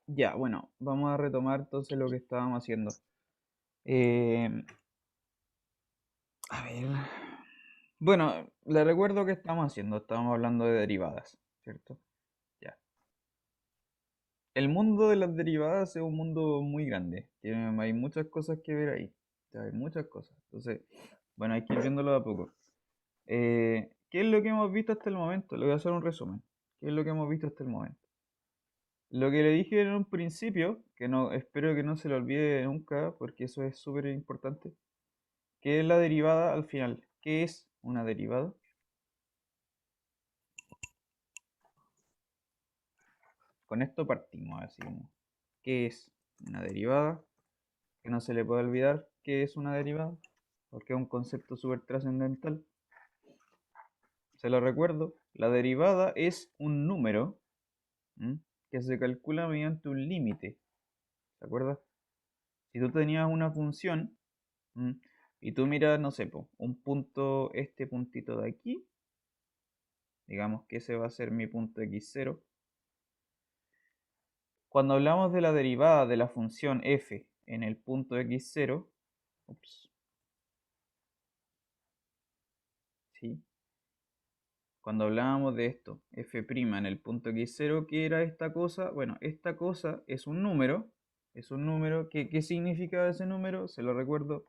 Ya, bueno, vamos a retomar entonces lo que estábamos haciendo. Eh, a ver. Bueno, le recuerdo que estamos haciendo. Estábamos hablando de derivadas, ¿cierto? Ya. El mundo de las derivadas es un mundo muy grande. Hay muchas cosas que ver ahí. O sea, hay muchas cosas. Entonces, bueno, hay que ir viéndolo de a poco. ¿Qué es lo que hemos visto hasta el momento? Le voy a hacer un resumen. ¿Qué es lo que hemos visto hasta el momento? Lo que le dije en un principio, que no, espero que no se lo olvide nunca, porque eso es súper importante. ¿Qué es la derivada al final? ¿Qué es una derivada? Con esto partimos así como, ¿qué es una derivada? Que no se le puede olvidar qué es una derivada, porque es un concepto súper trascendental. Se lo recuerdo, la derivada es un número, ¿m?, que se calcula mediante un límite. ¿Se acuerdas? Si tú tenías una función, ¿m?, y tú miras, no sé, un punto, este puntito de aquí, digamos que ese va a ser mi punto x0. Cuando hablamos de la derivada de la función f en el punto x0, ups, ¿sí? Cuando hablábamos de esto, f' en el punto x0, ¿qué era esta cosa? Bueno, esta cosa es un número que, ¿qué significa ese número? Se lo recuerdo,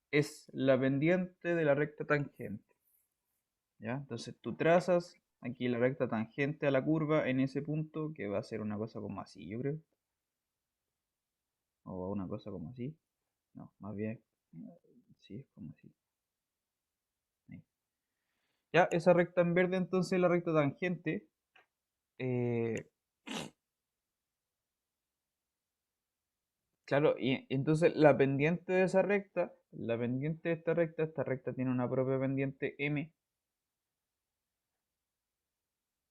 es la pendiente de la recta tangente, ¿ya? Entonces tú trazas aquí la recta tangente a la curva en ese punto, que va a ser una cosa como así, yo creo, o una cosa como así, no, más bien, sí, es como así. Ahí. Ya, esa recta en verde entonces es la recta tangente. eh, claro, y entonces la pendiente de esa recta, la pendiente de esta recta tiene una propia pendiente m,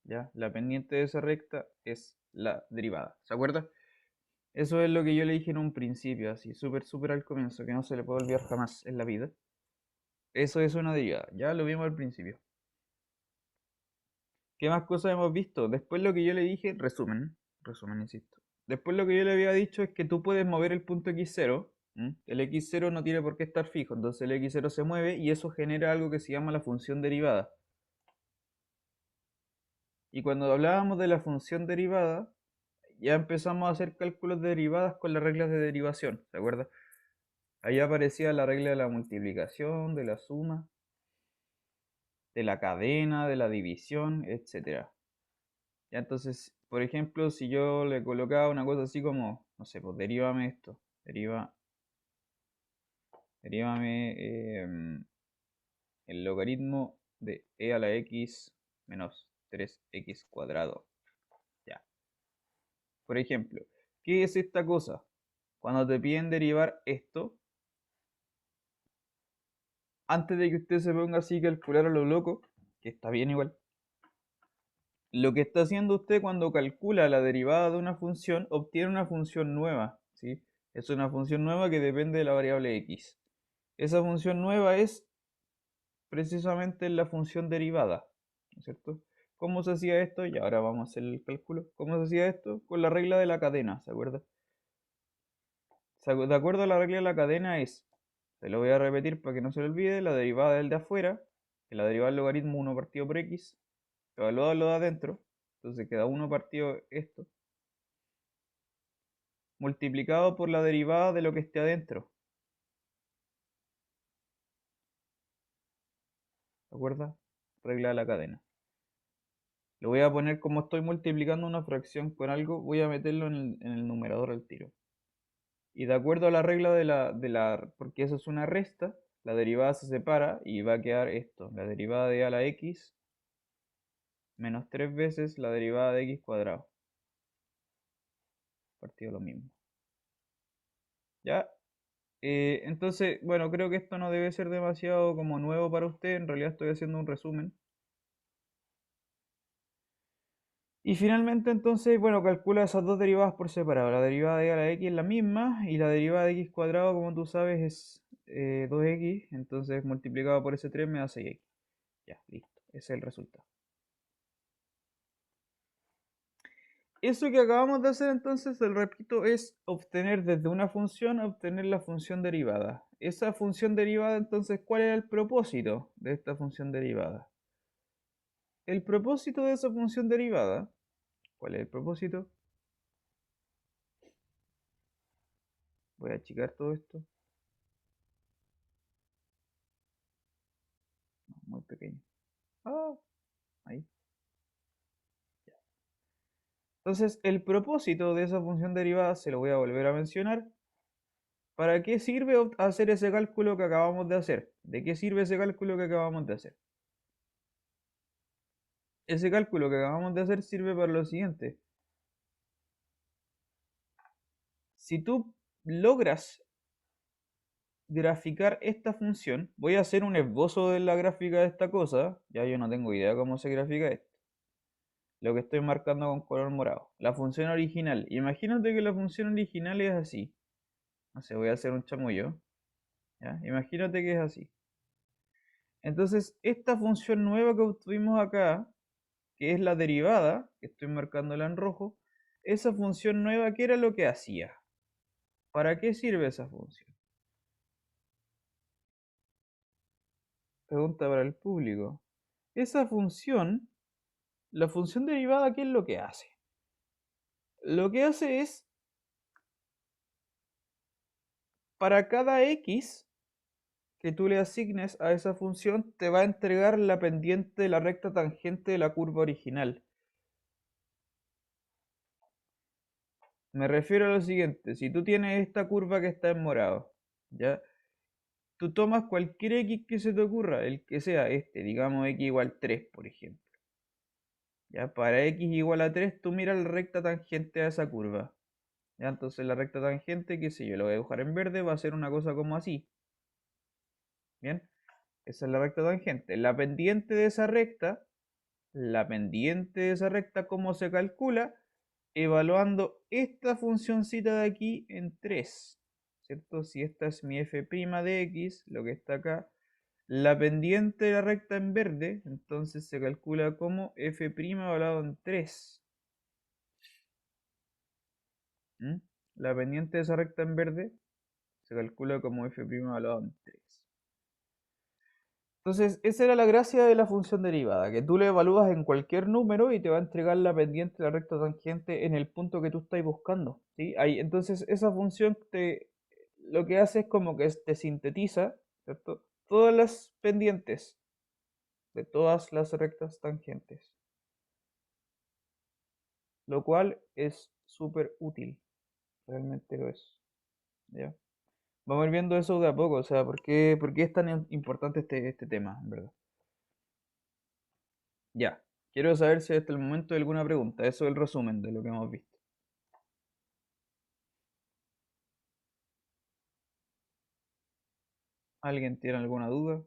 ¿ya? La pendiente de esa recta es la derivada, ¿se acuerda? Eso es lo que yo le dije en un principio, así, súper, súper al comienzo, que no se le puede olvidar jamás en la vida. Eso es una derivada, ya lo vimos al principio. ¿Qué más cosas hemos visto? Después lo que yo le dije, resumen, insisto. Después lo que yo le había dicho es que tú puedes mover el punto x0. El x0 no tiene por qué estar fijo, entonces el x0 se mueve y eso genera algo que se llama la función derivada. Y cuando hablábamos de la función derivada, ya empezamos a hacer cálculos de derivadas con las reglas de derivación, ¿se acuerda? Ahí aparecía la regla de la multiplicación, de la suma, de la cadena, de la división, etcétera. Ya, entonces, por ejemplo, si yo le colocaba una cosa así como, no sé, pues derívame esto, derívame el logaritmo de e a la x menos 3x cuadrado. Ya. Por ejemplo, ¿qué es esta cosa? Cuando te piden derivar esto, antes de que usted se ponga así a calcular a lo loco, que está bien igual, lo que está haciendo usted cuando calcula la derivada de una función, obtiene una función nueva, ¿sí? Es una función nueva que depende de la variable x. Esa función nueva es precisamente la función derivada, ¿no es cierto? ¿Cómo se hacía esto? Y ahora vamos a hacer el cálculo. ¿Cómo se hacía esto? Con la regla de la cadena, ¿se acuerda? De acuerdo a la regla de la cadena es, se lo voy a repetir para que no se le olvide, la derivada del de afuera, que la derivada del logaritmo 1 partido por x, evaluado lo de adentro, entonces queda 1 partido esto, multiplicado por la derivada de lo que esté adentro, ¿de acuerdo? Regla de la cadena. Lo voy a poner como estoy multiplicando una fracción con algo, voy a meterlo en el numerador al tiro. Y de acuerdo a la regla porque eso es una resta, la derivada se separa y va a quedar esto, la derivada de a la x menos 3 veces la derivada de x cuadrado. Partido lo mismo. ¿Ya? Entonces, bueno, creo que esto no debe ser demasiado como nuevo para usted, en realidad estoy haciendo un resumen. Y finalmente entonces, bueno, calcula esas dos derivadas por separado. La derivada de a la x es la misma y la derivada de x cuadrado, como tú sabes, es 2x. Entonces multiplicado por ese 3 me da 6x. Ya, listo. Ese es el resultado. Eso que acabamos de hacer entonces, te repito, es obtener desde una función, obtener la función derivada. Esa función derivada, entonces, ¿cuál era el propósito de esta función derivada? El propósito de esa función derivada, ¿cuál es el propósito? Voy a achicar todo esto. No, muy pequeño. Ah, ahí. Entonces, el propósito de esa función derivada se lo voy a volver a mencionar. ¿Para qué sirve hacer ese cálculo que acabamos de hacer? ¿De qué sirve ese cálculo que acabamos de hacer? Ese cálculo que acabamos de hacer sirve para lo siguiente. Si tú logras graficar esta función, voy a hacer un esbozo de la gráfica de esta cosa. Ya yo no tengo idea cómo se grafica esto. Lo que estoy marcando con color morado. La función original. Imagínate que la función original es así. No sé, voy a hacer un chamullo. ¿Ya? Imagínate que es así. Entonces, esta función nueva que obtuvimos acá, que es la derivada, que estoy marcándola en rojo, esa función nueva, ¿qué era lo que hacía? ¿Para qué sirve esa función? Pregunta para el público. Esa función, la función derivada, ¿qué es lo que hace? Lo que hace es, para cada x que tú le asignes a esa función, te va a entregar la pendiente de la recta tangente de la curva original. Me refiero a lo siguiente, si tú tienes esta curva que está en morado, ¿ya? Tú tomas cualquier x que se te ocurra, el que sea este, digamos x igual 3, por ejemplo. ¿Ya? Para x igual a 3, tú miras la recta tangente a esa curva. ¿Ya? Entonces la recta tangente, qué sé yo, lo voy a dibujar en verde, va a ser una cosa como así. ¿Bien? Esa es la recta tangente. La pendiente de esa recta, ¿cómo se calcula? Evaluando esta funcioncita de aquí en 3. ¿Cierto? Si esta es mi f' de x, lo que está acá, la pendiente de la recta en verde, entonces se calcula como f' evaluado en 3. ¿Mm? La pendiente de esa recta en verde se calcula como f' evaluado en 3. Entonces, esa era la gracia de la función derivada, que tú le evalúas en cualquier número y te va a entregar la pendiente de la recta tangente en el punto que tú estás buscando, ¿sí? Ahí, entonces, esa función lo que hace es como que te sintetiza, ¿cierto? Todas las pendientes de todas las rectas tangentes, lo cual es súper útil, realmente lo es, ¿ya? Vamos a ir viendo eso de a poco, o sea, ¿por qué es tan importante este tema, en verdad? Ya, quiero saber si hasta el momento hay alguna pregunta. Eso es el resumen de lo que hemos visto. ¿Alguien tiene alguna duda?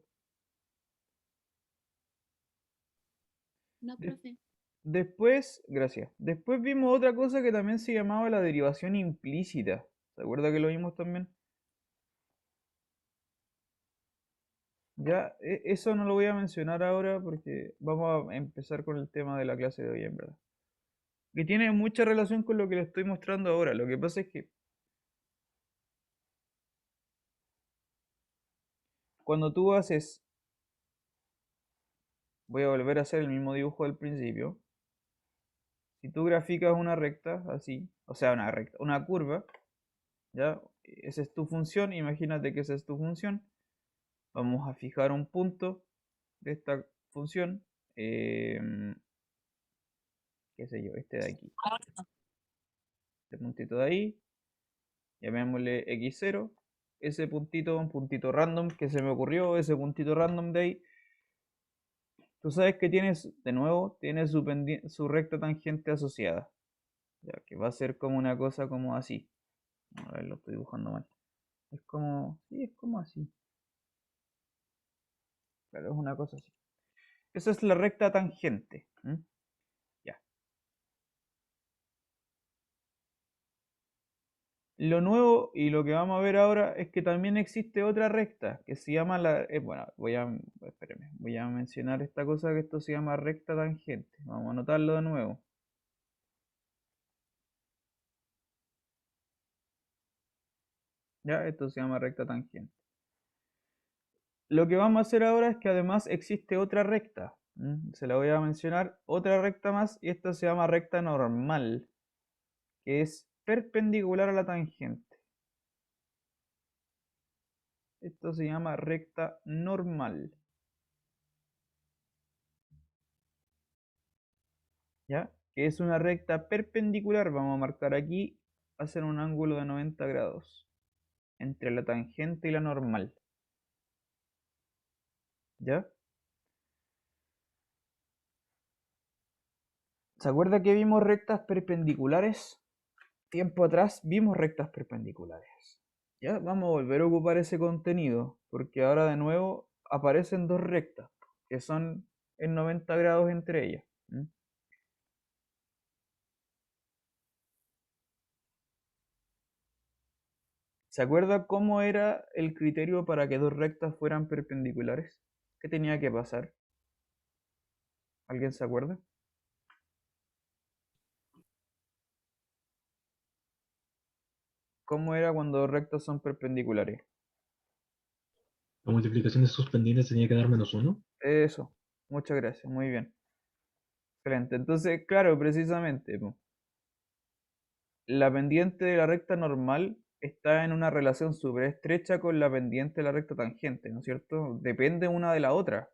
No, Des- profe. Después, gracias. Después vimos otra cosa que también se llamaba la derivación implícita. ¿Se acuerda que lo vimos también? Ya, eso no lo voy a mencionar ahora porque vamos a empezar con el tema de la clase de hoy, en verdad. Que tiene mucha relación con lo que le estoy mostrando ahora. Lo que pasa es que cuando tú haces, voy a volver a hacer el mismo dibujo del principio. Si tú graficas una recta así, o sea, una recta, una curva, ¿ya? Esa es tu función, imagínate que esa es tu función. Vamos a fijar un punto de esta función, qué sé yo, este de aquí. Este puntito de ahí, llamémosle x0. Ese puntito, un puntito random que se me ocurrió, ese puntito random de ahí. Tú sabes que tienes, de nuevo, tiene su recta tangente asociada, ya que va a ser como una cosa como así. A ver, lo estoy dibujando mal. Es como, sí, es como así. Claro, es una cosa así. Esa es la recta tangente. Ya. Lo nuevo y lo que vamos a ver ahora es que también existe otra recta que se llama bueno, espérame, voy a mencionar esta cosa que esto se llama recta tangente. Vamos a anotarlo de nuevo. ¿Ya? Esto se llama recta tangente. Lo que vamos a hacer ahora es que además existe otra recta. Se la voy a mencionar, otra recta más, y esta se llama recta normal, que es perpendicular a la tangente. Esto se llama recta normal. ¿Ya? Que es una recta perpendicular, vamos a marcar aquí, hacer un ángulo de 90 grados entre la tangente y la normal. ¿Ya? ¿Se acuerda que vimos rectas perpendiculares? Tiempo atrás vimos rectas perpendiculares. Ya, vamos a volver a ocupar ese contenido, porque ahora de nuevo aparecen dos rectas, que son en 90 grados entre ellas. ¿Se acuerda cómo era el criterio para que dos rectas fueran perpendiculares? ¿Qué tenía que pasar? ¿Alguien se acuerda? ¿Cómo era cuando dos rectas son perpendiculares? La multiplicación de sus pendientes tenía que dar -1. Eso, muchas gracias, muy bien. Excelente. Entonces, claro, precisamente, po, la pendiente de la recta normal está en una relación súper estrecha con la pendiente de la recta tangente, ¿no es cierto? Depende una de la otra,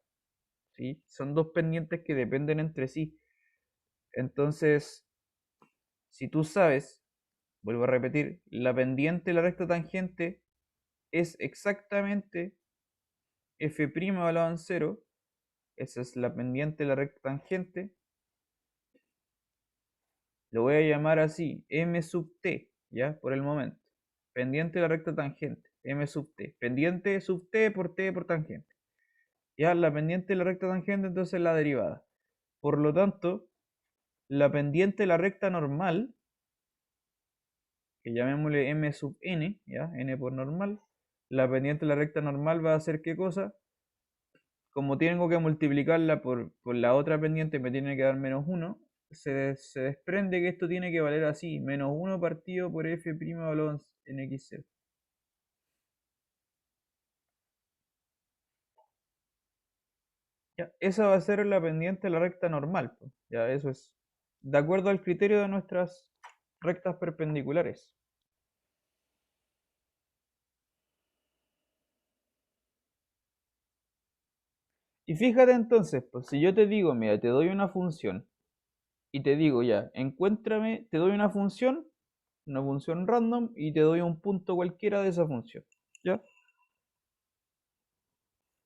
¿sí? Son dos pendientes que dependen entre sí. Entonces, si tú sabes, vuelvo a repetir, la pendiente de la recta tangente es exactamente f' elevado en 0, esa es la pendiente de la recta tangente, lo voy a llamar así, m sub t, ¿ya? Por el momento. Pendiente de la recta tangente, m sub t. Pendiente sub t por tangente. Ya, la pendiente de la recta tangente, entonces la derivada. Por lo tanto, la pendiente de la recta normal, que llamémosle m sub n, ¿ya? N por normal. La pendiente de la recta normal va a ser ¿qué cosa? Como tengo que multiplicarla por la otra pendiente, me tiene que dar -1. Se desprende que esto tiene que valer así, -1 partido por f' valor en x0. Ya, esa va a ser la pendiente de la recta normal, pues. Ya, eso es de acuerdo al criterio de nuestras rectas perpendiculares. Y fíjate entonces, pues si yo te digo, mira, te doy una función y te digo ya, encuéntrame, te doy una función random y te doy un punto cualquiera de esa función, ¿ya?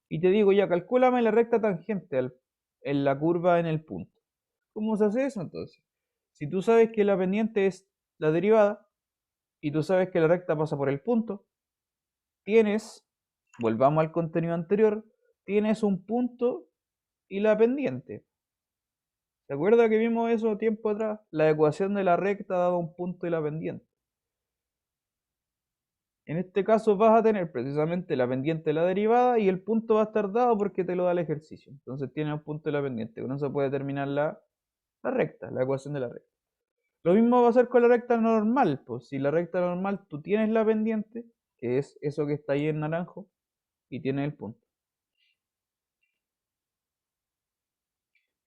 Y te digo ya, calcúlame la recta tangente en la curva en el punto. ¿Cómo se hace eso entonces? Si tú sabes que la pendiente es la derivada y tú sabes que la recta pasa por el punto, tienes, volvamos al contenido anterior, tienes un punto y la pendiente. ¿Se acuerda que vimos eso tiempo atrás? La ecuación de la recta daba un punto y la pendiente. En este caso vas a tener precisamente la pendiente de la derivada y el punto va a estar dado porque te lo da el ejercicio. Entonces tienes un punto y la pendiente. Con eso puede terminar la recta, la ecuación de la recta. Lo mismo va a ser con la recta normal. Pues si la recta normal tú tienes la pendiente, que es eso que está ahí en naranjo, y tienes el punto.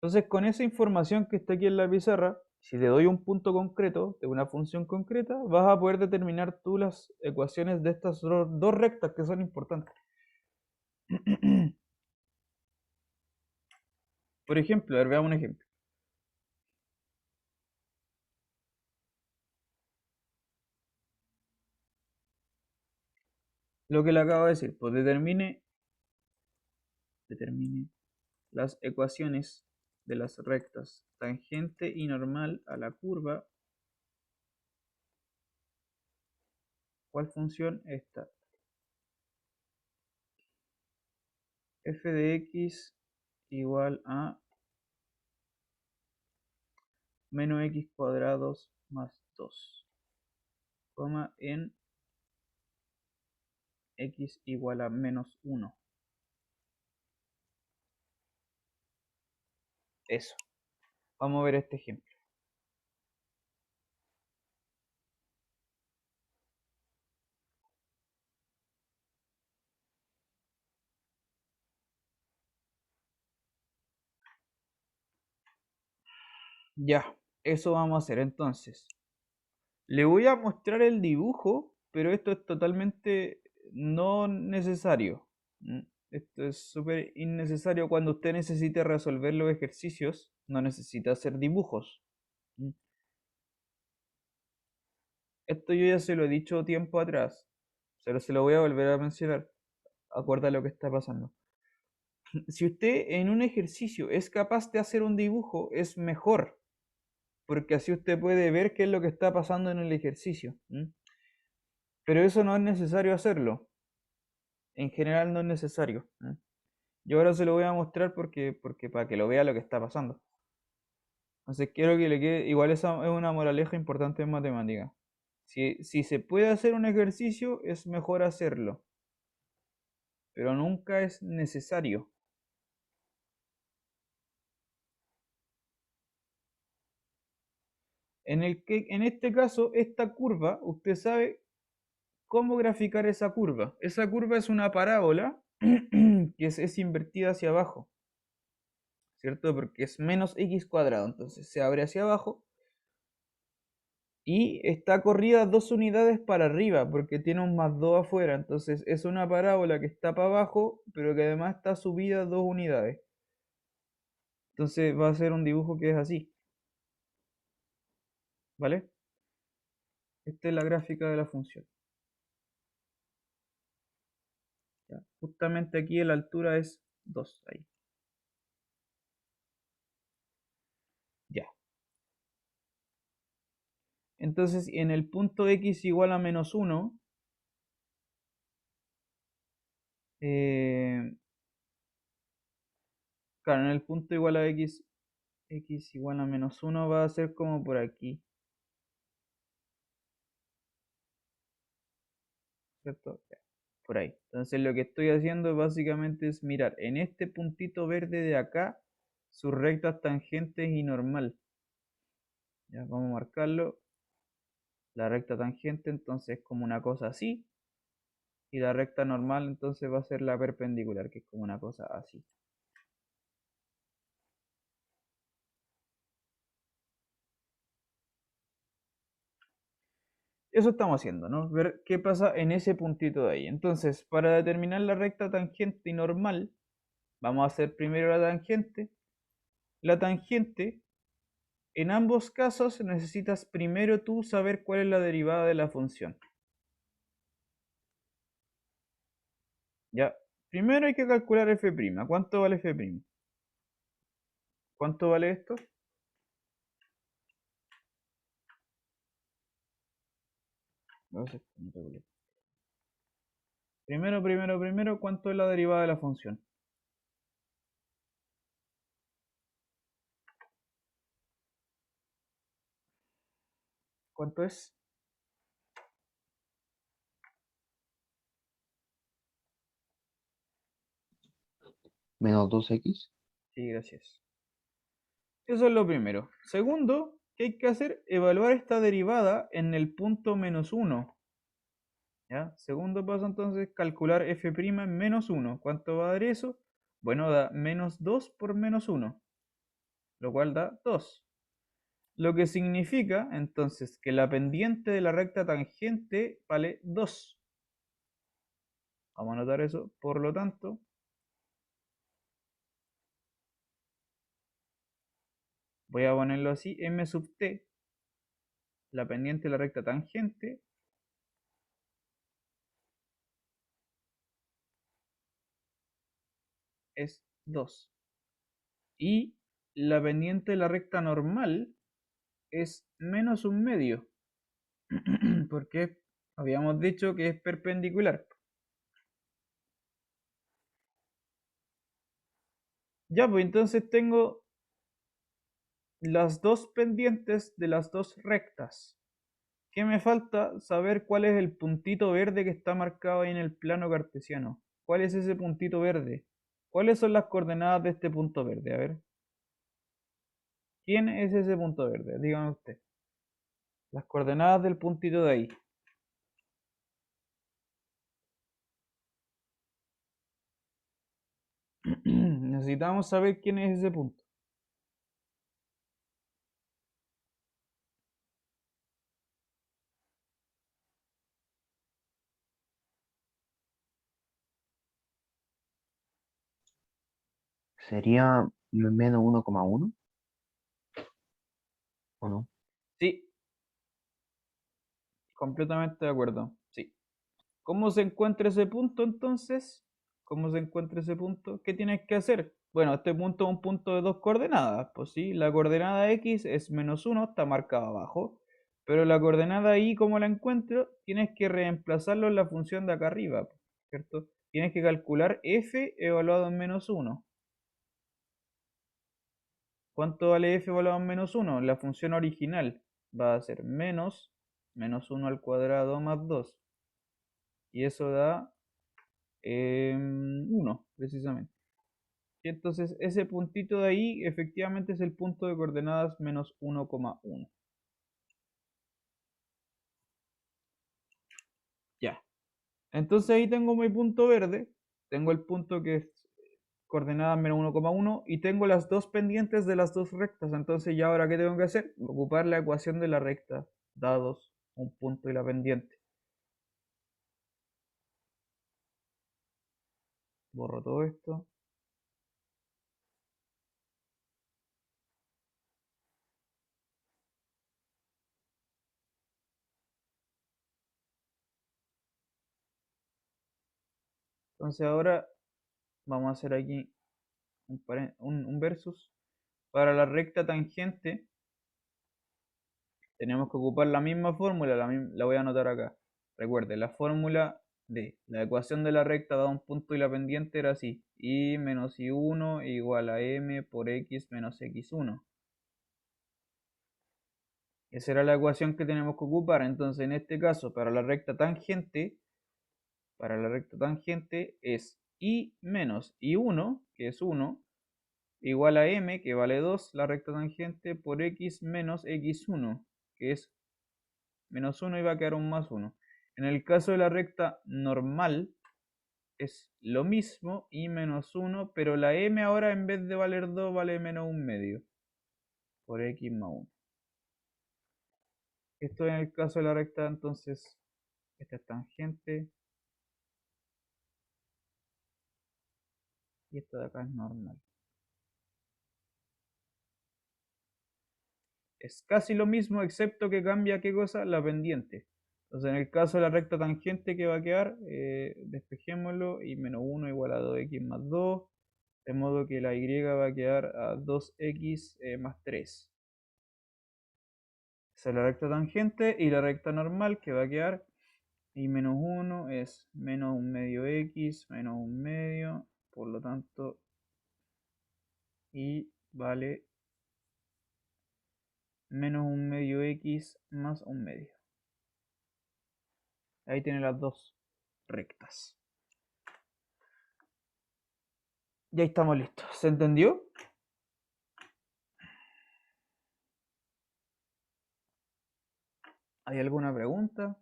Entonces, con esa información que está aquí en la pizarra, si te doy un punto concreto de una función concreta, vas a poder determinar tú las ecuaciones de estas dos rectas que son importantes. Por ejemplo, a ver, veamos un ejemplo. Lo que le acabo de decir, pues determine las ecuaciones de las rectas tangente y normal a la curva. ¿Cuál función? Esta. F de x igual a menos x cuadrados más 2, coma en x igual a -1. Eso. Vamos a ver este ejemplo. Ya, eso vamos a hacer entonces. Le voy a mostrar el dibujo, pero esto es totalmente no necesario. ¿Mm? Esto es súper innecesario cuando usted necesite resolver los ejercicios, no necesita hacer dibujos. ¿Mm? Esto yo ya se lo he dicho tiempo atrás, pero se lo voy a volver a mencionar. Acuerda lo que está pasando. Si usted en un ejercicio es capaz de hacer un dibujo, es mejor, porque así usted puede ver qué es lo que está pasando en el ejercicio. ¿Mm? Pero eso no es necesario hacerlo. En general no es necesario. ¿Mm? Yo ahora se lo voy a mostrar porque para que lo vea lo que está pasando. Entonces quiero que le quede, igual esa es una moraleja importante en matemática. Si se puede hacer un ejercicio, es mejor hacerlo, pero nunca es necesario. En este caso, esta curva, usted sabe cómo graficar esa curva. Esa curva es una parábola que es invertida hacia abajo, ¿cierto? Porque es menos x cuadrado, entonces se abre hacia abajo y está corrida 2 unidades para arriba porque tiene un más 2 afuera, entonces es una parábola que está para abajo, pero que además está subida 2 unidades. Entonces va a ser un dibujo que es así, ¿vale? Esta es la gráfica de la función. ¿Ya? Justamente aquí la altura es 2, ahí. Ya. Entonces en el punto x igual a menos 1, eh, claro, en el punto igual a x igual a menos 1 va a ser como por aquí, ¿cierto? Ya, por ahí. Entonces lo que estoy haciendo básicamente es mirar en este puntito verde de acá sus rectas tangentes y normal. Ya vamos a marcarlo. La recta tangente entonces es como una cosa así. Y la recta normal entonces va a ser la perpendicular, que es como una cosa así. Eso estamos haciendo, ¿no? Ver qué pasa en ese puntito de ahí. Entonces, para determinar la recta tangente y normal, vamos a hacer primero la tangente. La tangente, en ambos casos necesitas primero tú saber cuál es la derivada de la función. Ya, primero hay que calcular f'. ¿Cuánto vale f'? ¿Cuánto vale esto? No sé, no te acuerdo. Primero, ¿cuánto es la derivada de la función? ¿Cuánto es? Menos 2x. Sí, gracias. Eso es lo primero. Segundo, ¿qué hay que hacer? Evaluar esta derivada en el punto menos 1. ¿Ya? Segundo paso entonces, calcular f' en menos 1. ¿Cuánto va a dar eso? Bueno, da menos 2 por menos 1, lo cual da 2. Lo que significa entonces que la pendiente de la recta tangente vale 2. Vamos a anotar eso. Por lo tanto, voy a ponerlo así, m sub t, la pendiente de la recta tangente, es 2. Y la pendiente de la recta normal es menos un medio, porque habíamos dicho que es perpendicular. Ya, pues entonces tengo las dos pendientes de las dos rectas. ¿Qué me falta? Saber cuál es el puntito verde que está marcado ahí en el plano cartesiano. ¿Cuál es ese puntito verde? ¿Cuáles son las coordenadas de este punto verde? A ver. ¿Quién es ese punto verde? Dígame usted. Las coordenadas del puntito de ahí. Necesitamos saber quién es ese punto. sería menos 1,1 ¿o no? Sí, completamente de acuerdo. Sí. ¿Cómo se encuentra ese punto entonces? ¿Cómo se encuentra ese punto? ¿Qué tienes que hacer? Bueno, este punto es un punto de dos coordenadas. Pues sí, la coordenada X es -1, está marcada abajo. Pero la coordenada Y, ¿cómo la encuentro? Tienes que reemplazarlo en la función de acá arriba, ¿cierto? Tienes que calcular f evaluado en -1. ¿Cuánto vale f evaluado en -1? La función original va a ser -1 al cuadrado más 2. Y eso da 1, precisamente. Y entonces ese puntito de ahí efectivamente es el punto de coordenadas -1,1. Ya. Entonces ahí tengo mi punto verde. Tengo el punto que es coordenada -1,1 y tengo las dos pendientes de las dos rectas. Entonces ya ahora ¿qué tengo que hacer? Ocupar la ecuación de la recta, dados un punto y la pendiente. Borro todo esto. Entonces ahora vamos a hacer aquí un versus. Para la recta tangente tenemos que ocupar la misma fórmula, la voy a anotar acá. Recuerde, la fórmula de la ecuación de la recta da un punto y la pendiente era así. Y menos I1 igual a M por X menos X1. Esa era la ecuación que tenemos que ocupar. Entonces, en este caso, para la recta tangente es I menos I1, que es 1, igual a M, que vale 2, la recta tangente, por X menos X1, que es -1 y va a quedar un +1. En el caso de la recta normal es lo mismo, y -1, pero la m ahora en vez de valer 2 vale -1/2 por x más 1. Esto en el caso de la recta, entonces, esta es tangente y esta de acá es normal. Es casi lo mismo, excepto que cambia qué cosa, la pendiente. Entonces, en el caso de la recta tangente, que va a quedar, despejémoslo, y -1 igual a 2x más 2, de modo que la y va a quedar a 2x más 3. Esa es la recta tangente, y la recta normal que va a quedar, y -1 es -1/2x menos 1/2, por lo tanto, y vale -1/2x más 1/2. Ahí tiene las dos rectas. Ya estamos listos. ¿Se entendió? ¿Hay alguna pregunta?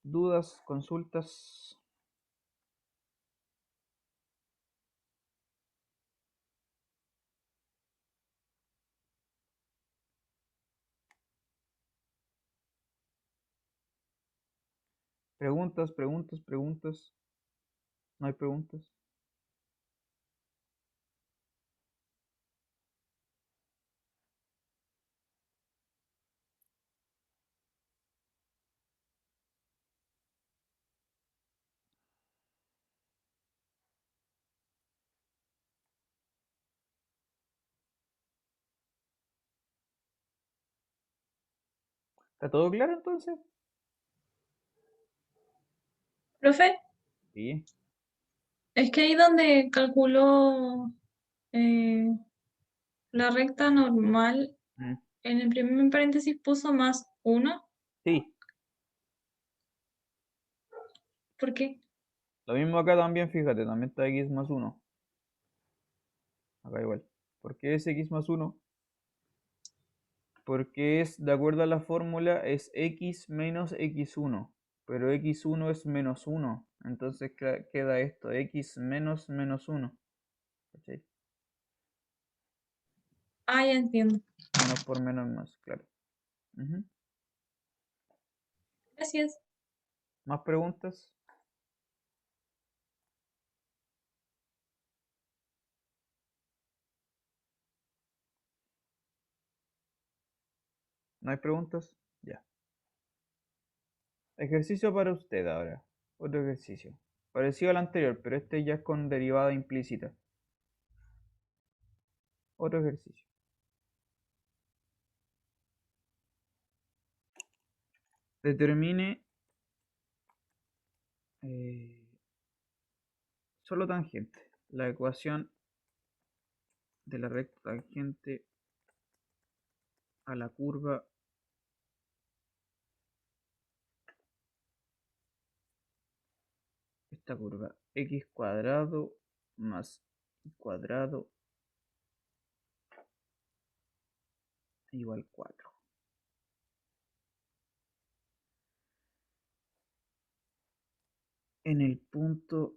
¿Dudas? ¿Consultas? Preguntas, preguntas, preguntas. ¿No hay preguntas? ¿Está todo claro entonces? Profe, Sí. es que ahí donde calculó eh, la recta normal, Mm, en el primer paréntesis puso +1. Sí. ¿Por qué? Lo mismo acá también, fíjate, también está x más 1. Acá igual. ¿Por qué es x más 1? Porque es, de acuerdo a la fórmula, es x menos x1. Pero x1 es -1. Entonces queda esto, x menos -1. ¿Cachai? Ah, ya entiendo. Menos por menos más, claro. Ujú. Gracias. ¿Más preguntas? ¿No hay preguntas? Ya. Ejercicio para usted ahora. Otro ejercicio. Parecido al anterior, pero este ya es con derivada implícita. Otro ejercicio. Determine solo tangente. La ecuación de la recta tangente a la curva esta curva x cuadrado más y cuadrado igual 4. En el punto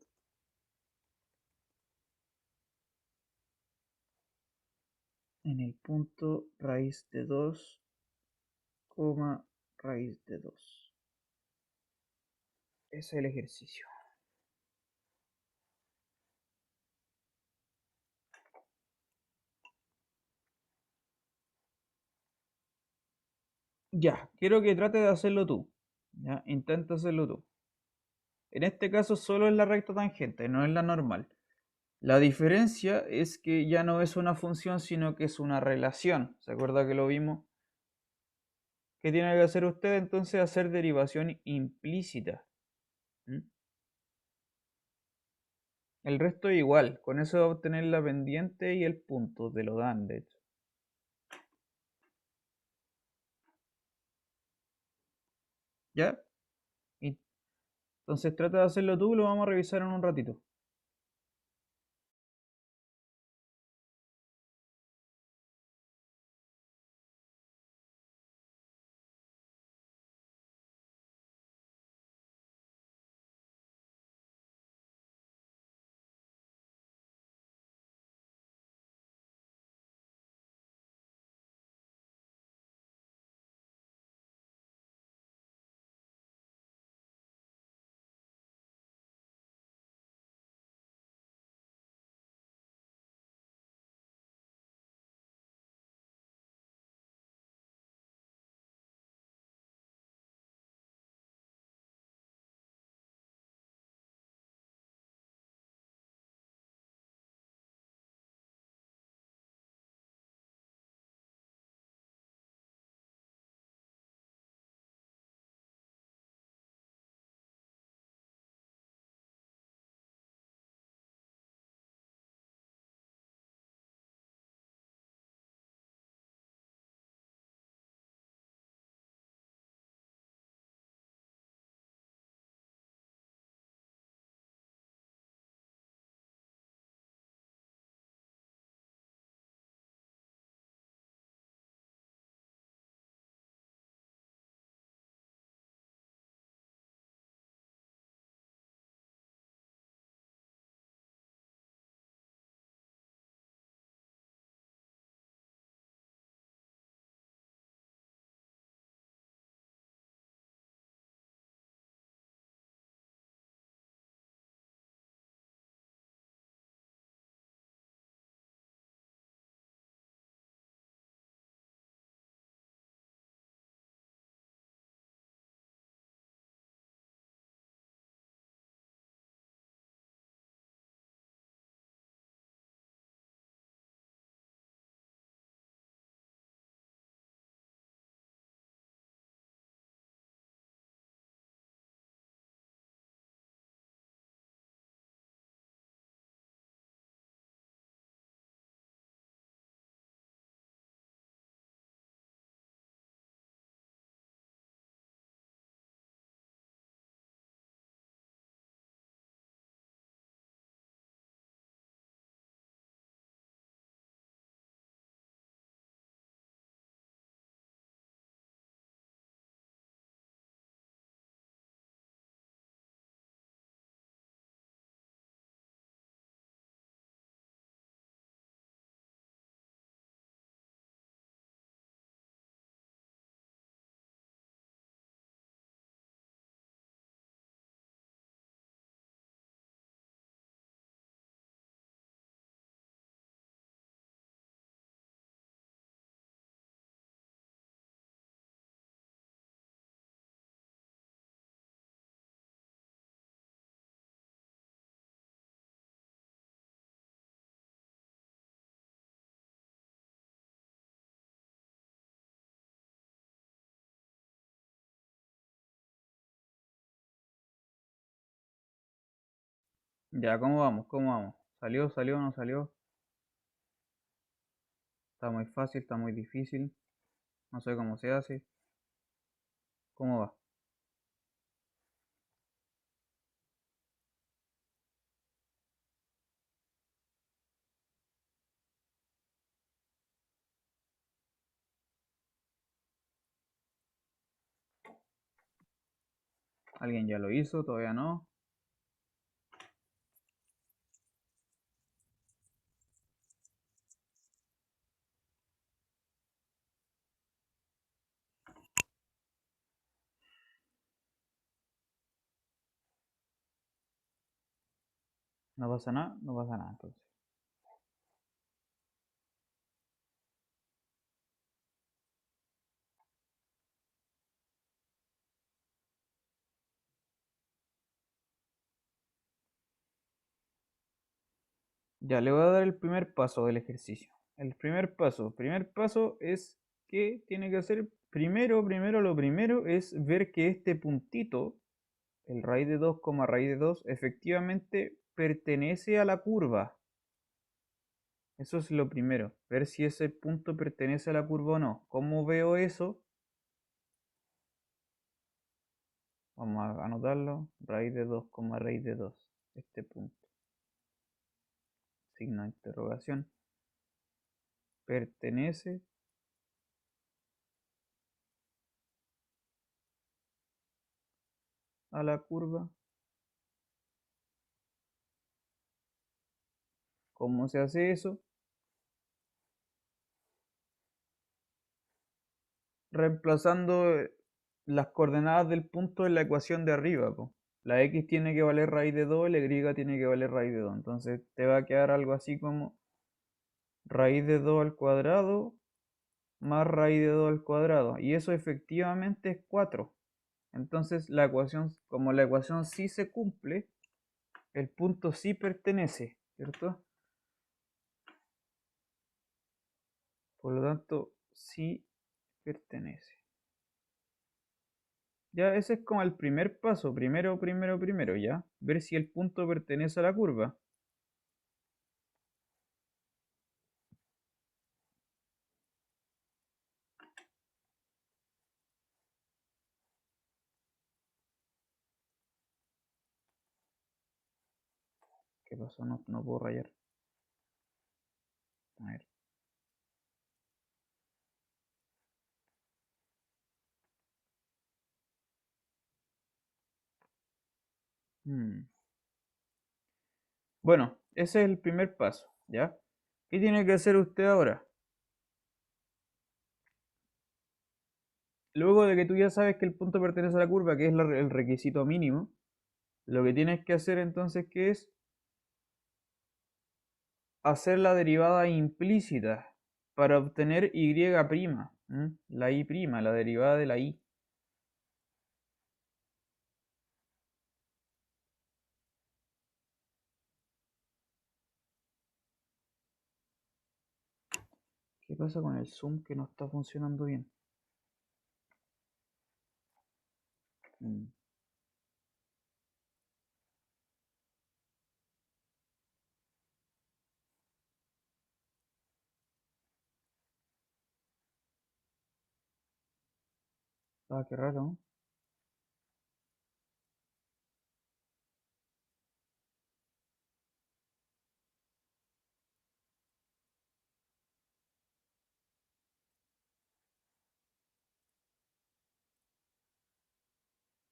raíz de 2, raíz de 2. Ese es el ejercicio. Ya, quiero que trate de hacerlo tú. Ya, intenta hacerlo tú. En este caso solo es la recta tangente, no es la normal. La diferencia es que ya no es una función, sino que es una relación. ¿Se acuerda que lo vimos? ¿Qué tiene que hacer usted entonces? Hacer derivación implícita. ¿Mm? El resto es igual. Con eso va a obtener la pendiente y el punto. Te lo dan, de hecho. ¿Ya? Y entonces trata de hacerlo tú, lo vamos a revisar en un ratito. Ya, ¿cómo vamos? ¿Cómo vamos? ¿Salió? ¿Salió? ¿No salió? Está muy fácil, está muy difícil. No sé cómo se hace. ¿Cómo va? ¿Alguien ya lo hizo? ¿Todavía no? ¿No pasa nada? No pasa nada entonces. Ya, le voy a dar el primer paso del ejercicio. El primer paso es que tiene que hacer lo primero es ver que este puntito, el raíz de 2, raíz de 2, efectivamente pertenece a la curva. Eso es lo primero, ver si ese punto pertenece a la curva o no. ¿Cómo veo eso? Vamos a anotarlo. Raíz de 2, raíz de 2. Este punto. Signo de interrogación. Pertenece a la curva. ¿Cómo se hace eso? Reemplazando las coordenadas del punto en la ecuación de arriba, po. La x tiene que valer raíz de 2 y la y tiene que valer raíz de 2. Entonces te va a quedar algo así como raíz de 2 al cuadrado más raíz de 2 al cuadrado. Y eso efectivamente es 4. Entonces la ecuación, como la ecuación sí se cumple, el punto sí pertenece, ¿cierto? Por lo tanto, sí pertenece. Ya ese es como el primer paso, primero, ¿ya? Ver si el punto pertenece a la curva. ¿Qué pasó? No, no puedo rayar. A ver. Hmm. Bueno, ese es el primer paso, ¿ya? ¿Qué tiene que hacer usted ahora? Luego de que tú ya sabes que el punto pertenece a la curva, que es el requisito mínimo, lo que tienes que hacer entonces, ¿qué es? Hacer la derivada implícita para obtener y', la y', la derivada de la y. ¿Qué pasa con el zoom que no está funcionando bien? Mm, Ah, qué raro, ¿no?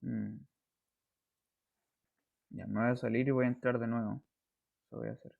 Mm, Ya me voy a salir y voy a entrar de nuevo. Eso voy a hacer.